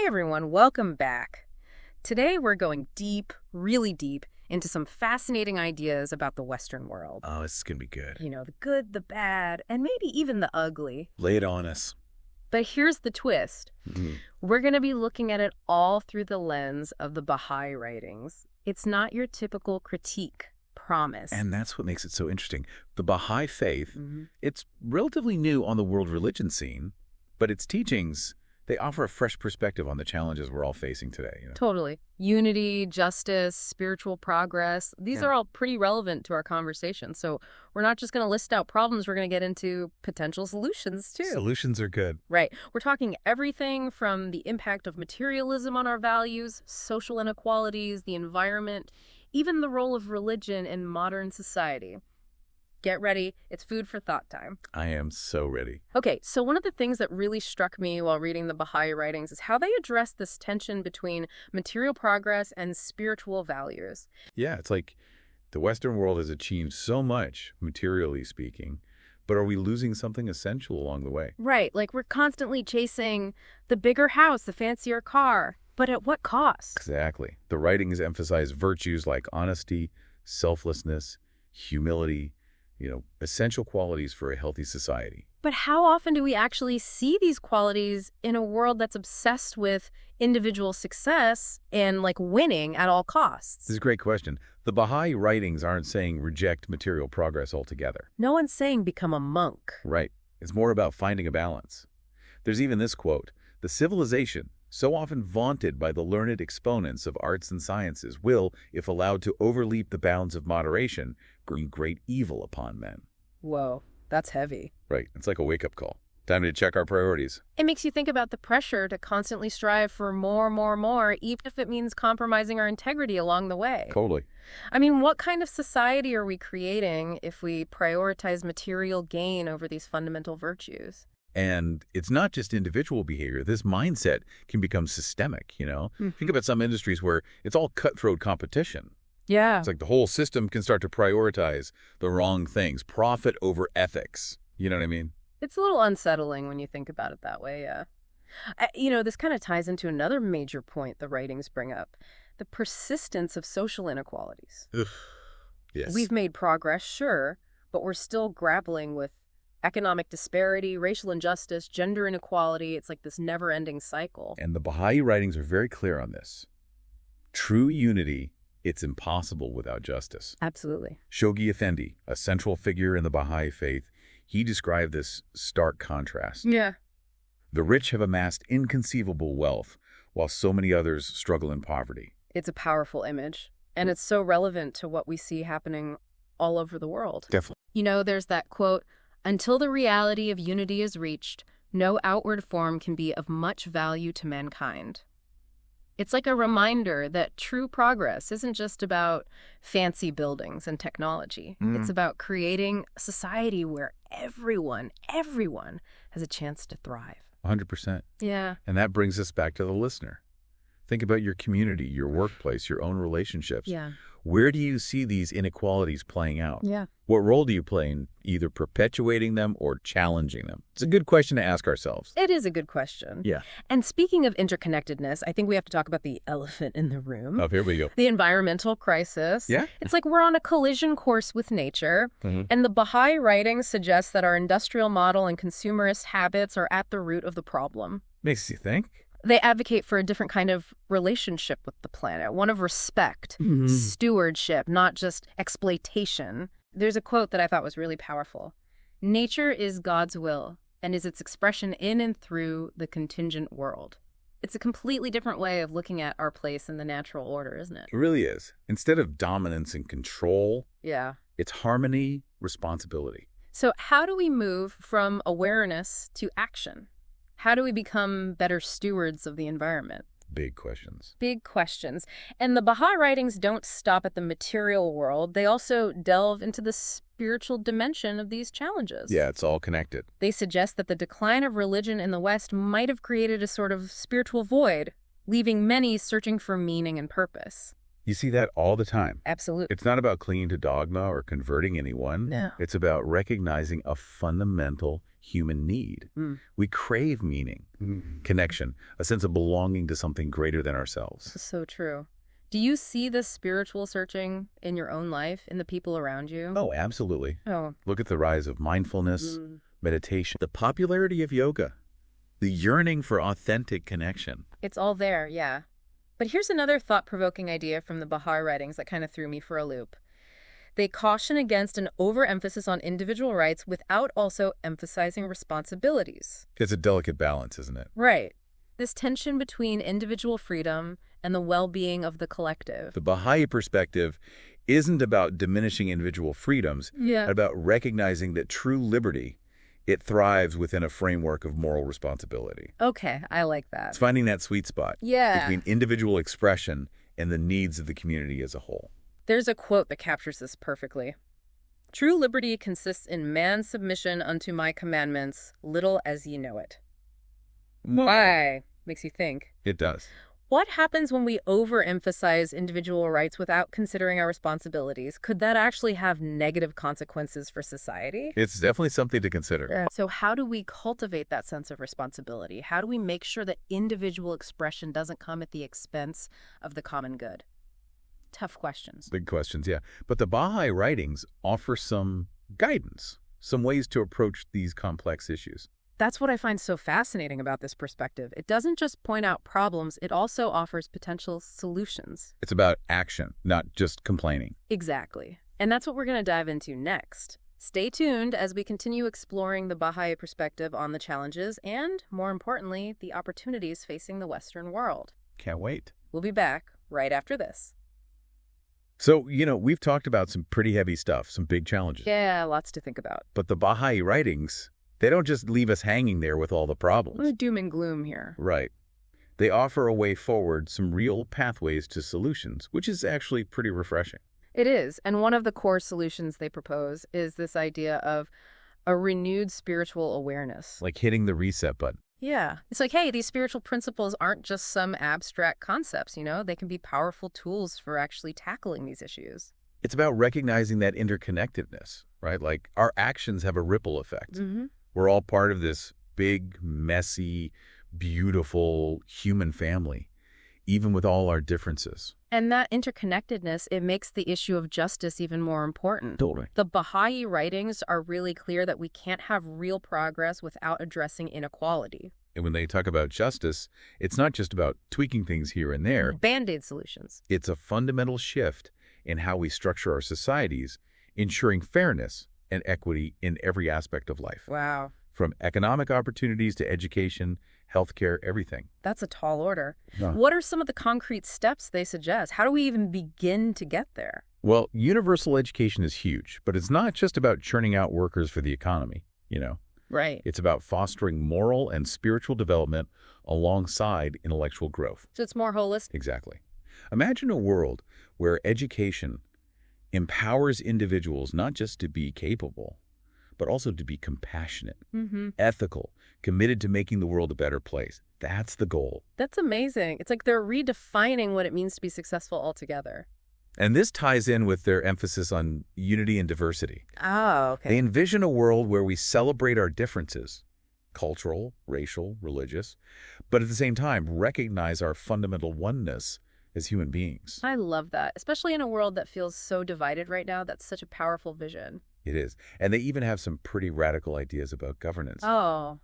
Hi everyone, welcome back. Today we're going deep, really deep, into some fascinating ideas about the Western world. Oh, this is going to be good. You know, the good, the bad, and maybe even the ugly. Lay it on us. But here's the twist. We're going to be looking at it all through the lens of the Baha'i writings. It's not your typical critique, promise. And that's what makes it so interesting. The Bahá'í Faith, it's relatively new on the world religion scene, but its teachings, they offer a fresh perspective on the challenges we're all facing today. Totally. Unity, justice, spiritual progress, these are all pretty relevant to our conversation. So we're not just going to list out problems, we're going to get into potential solutions too. Solutions are good. Right. We're talking everything from the impact of materialism on our values, social inequalities, the environment, even the role of religion in modern society. Get ready. It's food for thought time. I am so ready. Okay, so one of the things that really struck me while reading the Baha'i writings is how they address this tension between material progress and spiritual values. Yeah, it's like the Western world has achieved so much, materially speaking, but are we losing something essential along the way? Right, like we're constantly chasing the bigger house, the fancier car, but at what cost? Exactly. The writings emphasize virtues like honesty, selflessness, humility, essential qualities for a healthy society. But how often do we actually see these qualities in a world that's obsessed with individual success and winning at all costs? This is a great question. The Baha'i writings aren't saying reject material progress altogether. No one's saying become a monk. Right. It's more about finding a balance. There's even this quote, "The civilization, so often vaunted by the learned exponents of arts and sciences, will, if allowed to overleap the bounds of moderation, bring great evil upon men." Whoa, that's heavy. Right. It's like a wake-up call. Time to check our priorities. It makes you think about the pressure to constantly strive for more, even if it means compromising our integrity along the way. Totally. I mean, what kind of society are we creating if we prioritize material gain over these fundamental virtues? And it's not just individual behavior. This mindset can become systemic, Think about some industries where it's all cutthroat competition. Yeah. It's like the whole system can start to prioritize the wrong things, profit over ethics. You know what I mean? It's a little unsettling when you think about it that way, yeah. This kind of ties into another major point the writings bring up, the persistence of social inequalities. Ugh. Yes. We've made progress, sure, but we're still grappling with economic disparity, racial injustice, gender inequality. It's like this never-ending cycle. And the Baha'i writings are very clear on this. True unity, it's impossible without justice. Absolutely. Shoghi Effendi, a central figure in the Baha'i faith, he described this stark contrast. Yeah. The rich have amassed inconceivable wealth, while so many others struggle in poverty. It's a powerful image, and it's so relevant to what we see happening all over the world. Definitely. There's that quote, "Until the reality of unity is reached, no outward form can be of much value to mankind." It's like a reminder that true progress isn't just about fancy buildings and technology. It's about creating a society where everyone has a chance to thrive. 100%. Yeah. And that brings us back to the listener. Think about your community, your workplace, your own relationships. Yeah. Where do you see these inequalities playing out? Yeah. What role do you play in either perpetuating them or challenging them? It's a good question to ask ourselves. It is a good question. Yeah. And speaking of interconnectedness, I think we have to talk about the elephant in the room. Oh, here we go. The environmental crisis. Yeah. It's like we're on a collision course with nature. And the Baha'i writings suggest that our industrial model and consumerist habits are at the root of the problem. Makes you think. They advocate for a different kind of relationship with the planet, one of respect, stewardship, not just exploitation. There's a quote that I thought was really powerful. "Nature is God's will and is its expression in and through the contingent world." It's a completely different way of looking at our place in the natural order, isn't it? It really is. Instead of dominance and control, Yeah. it's harmony, responsibility. So how do we move from awareness to action? How do we become better stewards of the environment? Big questions. Big questions. And the Baha'i writings don't stop at the material world. They also delve into the spiritual dimension of these challenges. Yeah, it's all connected. They suggest that the decline of religion in the West might have created a sort of spiritual void, leaving many searching for meaning and purpose. You see that all the time. Absolutely. It's not about clinging to dogma or converting anyone. No. It's about recognizing a fundamental human need. Mm. We crave meaning, connection, a sense of belonging to something greater than ourselves. So true. Do you see this spiritual searching in your own life, in the people around you? Oh, absolutely. Oh. Look at the rise of mindfulness, meditation, the popularity of yoga, the yearning for authentic connection. It's all there, yeah. But here's another thought-provoking idea from the Baha'i writings that kind of threw me for a loop. They caution against an overemphasis on individual rights without also emphasizing responsibilities. It's a delicate balance, isn't it? Right. This tension between individual freedom and the well-being of the collective. The Baha'i perspective isn't about diminishing individual freedoms, Yeah. but about recognizing that true liberty, it thrives within a framework of moral responsibility. Okay, I like that. It's finding that sweet spot Yeah. between individual expression and the needs of the community as a whole. There's a quote that captures this perfectly. True liberty consists in man's submission unto my commandments, little as ye know it. Why? Makes you think. It does. What happens when we overemphasize individual rights without considering our responsibilities? Could that actually have negative consequences for society? It's definitely something to consider. So how do we cultivate that sense of responsibility? How do we make sure that individual expression doesn't come at the expense of the common good? Tough questions. Big questions, yeah. But the Baha'i writings offer some guidance, some ways to approach these complex issues. That's what I find so fascinating about this perspective. It doesn't just point out problems, it also offers potential solutions. It's about action, not just complaining. Exactly. And that's what we're going to dive into next. Stay tuned as we continue exploring the Baha'i perspective on the challenges and, more importantly, the opportunities facing the Western world. Can't wait. We'll be back right after this. So, we've talked about some pretty heavy stuff, some big challenges. Yeah, lots to think about. But the Baha'i writings, they don't just leave us hanging there with all the problems. Doom and gloom here. Right. They offer a way forward, some real pathways to solutions, which is actually pretty refreshing. It is. And one of the core solutions they propose is this idea of a renewed spiritual awareness. Like hitting the reset button. Yeah. It's like, hey, these spiritual principles aren't just some abstract concepts, They can be powerful tools for actually tackling these issues. It's about recognizing that interconnectedness, right? Like our actions have a ripple effect. Mm-hmm. We're all part of this big, messy, beautiful human family, even with all our differences. And that interconnectedness, it makes the issue of justice even more important. Totally. The Baha'i writings are really clear that we can't have real progress without addressing inequality. And when they talk about justice, it's not just about tweaking things here and there. Band-aid solutions. It's a fundamental shift in how we structure our societies, ensuring fairness and equity in every aspect of life. Wow. From economic opportunities to education, healthcare, everything. That's a tall order. No. What are some of the concrete steps they suggest? How do we even begin to get there? Well, universal education is huge, but it's not just about churning out workers for the economy, Right. It's about fostering moral and spiritual development alongside intellectual growth. So it's more holistic. Exactly. Imagine a world where education empowers individuals not just to be capable, but also to be compassionate, ethical, committed to making the world a better place. That's the goal. That's amazing. It's like they're redefining what it means to be successful altogether. And this ties in with their emphasis on unity and diversity. Oh, okay. They envision a world where we celebrate our differences, cultural, racial, religious, but at the same time recognize our fundamental oneness as human beings. I love that, especially in a world that feels so divided right now. That's such a powerful vision. It is. And they even have some pretty radical ideas about governance. Oh,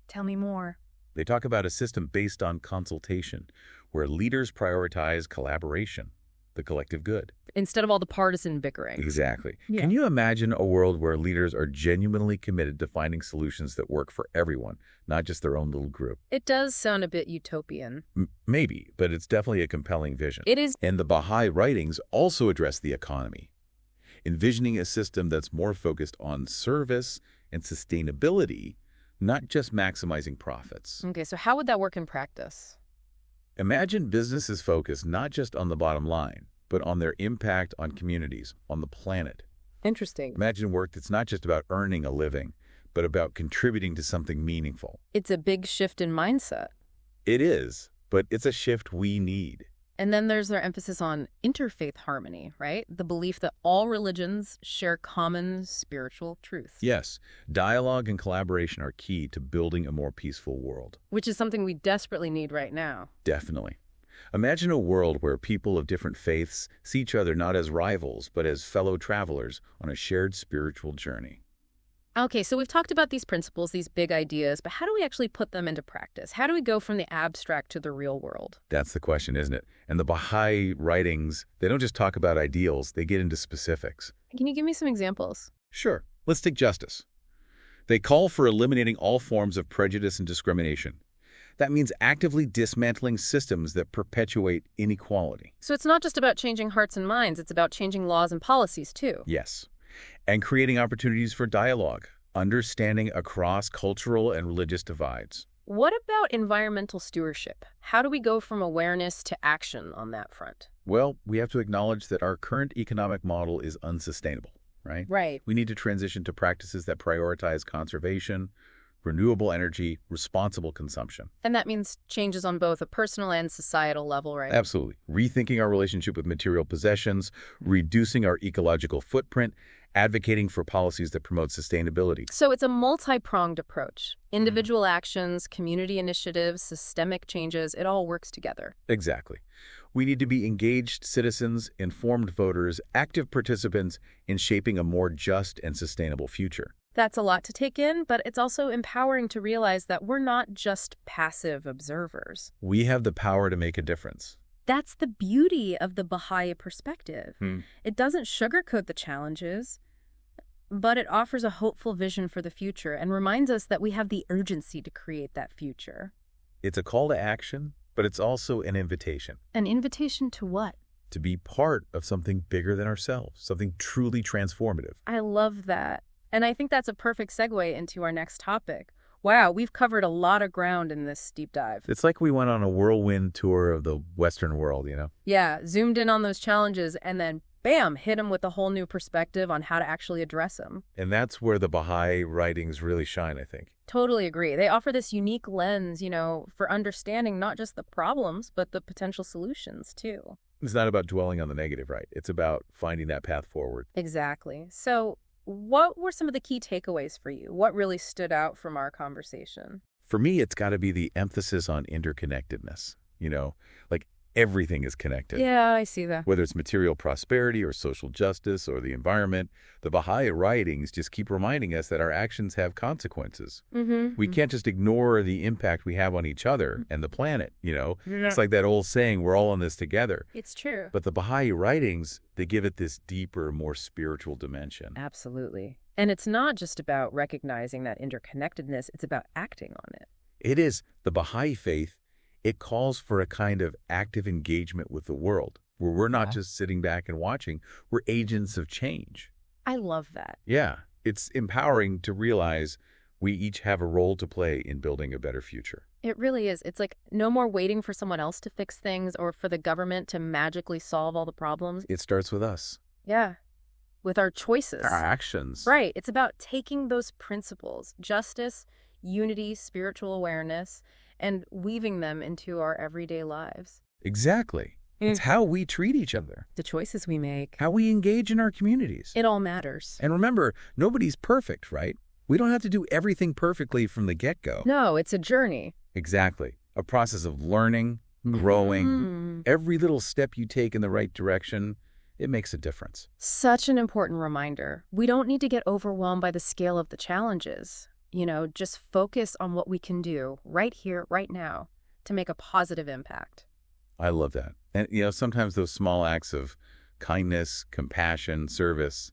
tell me more. They talk about a system based on consultation, where leaders prioritize collaboration, the collective good. Instead of all the partisan bickering. Exactly. Yeah. Can you imagine a world where leaders are genuinely committed to finding solutions that work for everyone, not just their own little group? It does sound a bit utopian. Maybe, but it's definitely a compelling vision. It is. And the Baha'i writings also address the economy, envisioning a system that's more focused on service and sustainability, not just maximizing profits. Okay, so how would that work in practice? Imagine businesses focus not just on the bottom line, but on their impact on communities, on the planet. Interesting. Imagine work that's not just about earning a living, but about contributing to something meaningful. It's a big shift in mindset. It is, but it's a shift we need. And then there's their emphasis on interfaith harmony, right? The belief that all religions share common spiritual truths. Yes, dialogue and collaboration are key to building a more peaceful world. Which is something we desperately need right now. Definitely. Imagine a world where people of different faiths see each other not as rivals, but as fellow travelers on a shared spiritual journey. Okay, so we've talked about these principles, these big ideas, but how do we actually put them into practice? How do we go from the abstract to the real world? That's the question, isn't it? And the Baha'i writings, they don't just talk about ideals, they get into specifics. Can you give me some examples? Sure. Let's take justice. They call for eliminating all forms of prejudice and discrimination. That means actively dismantling systems that perpetuate inequality. So it's not just about changing hearts and minds, it's about changing laws and policies too. Yes. And creating opportunities for dialogue, understanding across cultural and religious divides. What about environmental stewardship? How do we go from awareness to action on that front? Well, we have to acknowledge that our current economic model is unsustainable, right? Right. We need to transition to practices that prioritize conservation, renewable energy, responsible consumption. And that means changes on both a personal and societal level, right? Absolutely. Rethinking our relationship with material possessions, reducing our ecological footprint, advocating for policies that promote sustainability. So it's a multi-pronged approach. Individual actions, community initiatives, systemic changes, it all works together. Exactly. We need to be engaged citizens, informed voters, active participants in shaping a more just and sustainable future. That's a lot to take in, but it's also empowering to realize that we're not just passive observers. We have the power to make a difference. That's the beauty of the Baha'i perspective. It doesn't sugarcoat the challenges, but it offers a hopeful vision for the future and reminds us that we have the urgency to create that future. It's a call to action, but it's also an invitation. An invitation to what? To be part of something bigger than ourselves, something truly transformative. I love that. And I think that's a perfect segue into our next topic. Wow, we've covered a lot of ground in this deep dive. It's like we went on a whirlwind tour of the Western world, you know? Yeah, zoomed in on those challenges and then, bam, hit them with a whole new perspective on how to actually address them. And that's where the Baha'i writings really shine, I think. Totally agree. They offer this unique lens, for understanding not just the problems, but the potential solutions, too. It's not about dwelling on the negative, right? It's about finding that path forward. Exactly. So what were some of the key takeaways for you? What really stood out from our conversation? For me, it's got to be the emphasis on interconnectedness. Like everything is connected. Yeah, I see that. Whether it's material prosperity or social justice or the environment, the Baha'i writings just keep reminding us that our actions have consequences. We can't just ignore the impact we have on each other and the planet, It's like that old saying, we're all in this together. It's true. But the Baha'i writings, they give it this deeper, more spiritual dimension. Absolutely. And it's not just about recognizing that interconnectedness, it's about acting on it. It is. The Baha'i Faith, it calls for a kind of active engagement with the world, where we're not just sitting back and watching, we're agents of change. I love that. Yeah, it's empowering to realize we each have a role to play in building a better future. It really is. It's like no more waiting for someone else to fix things or for the government to magically solve all the problems. It starts with us. Yeah, with our choices. Our actions. Right. It's about taking those principles, justice, unity, spiritual awareness, and weaving them into our everyday lives. Exactly. It's how we treat each other. The choices we make. How we engage in our communities. It all matters. And remember, nobody's perfect, right? We don't have to do everything perfectly from the get-go. No, it's a journey. Exactly. A process of learning, growing. Every little step you take in the right direction, it makes a difference. Such an important reminder. We don't need to get overwhelmed by the scale of the challenges. Just focus on what we can do right here, right now, to make a positive impact. I love that. And, sometimes those small acts of kindness, compassion, service,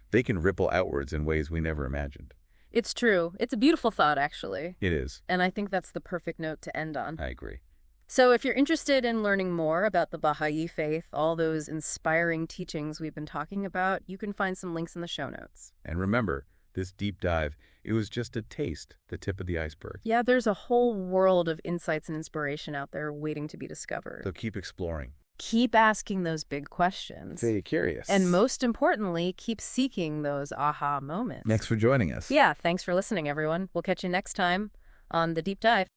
they can ripple outwards in ways we never imagined. It's true. It's a beautiful thought, actually. It is. And I think that's the perfect note to end on. I agree. So if you're interested in learning more about the Baha'i Faith, all those inspiring teachings we've been talking about, you can find some links in the show notes. And remember, this deep dive, it was just a taste, the tip of the iceberg. Yeah, there's a whole world of insights and inspiration out there waiting to be discovered. So keep exploring. Keep asking those big questions. Stay curious. And most importantly, keep seeking those aha moments. Thanks for joining us. Yeah, thanks for listening, everyone. We'll catch you next time on The Deep Dive.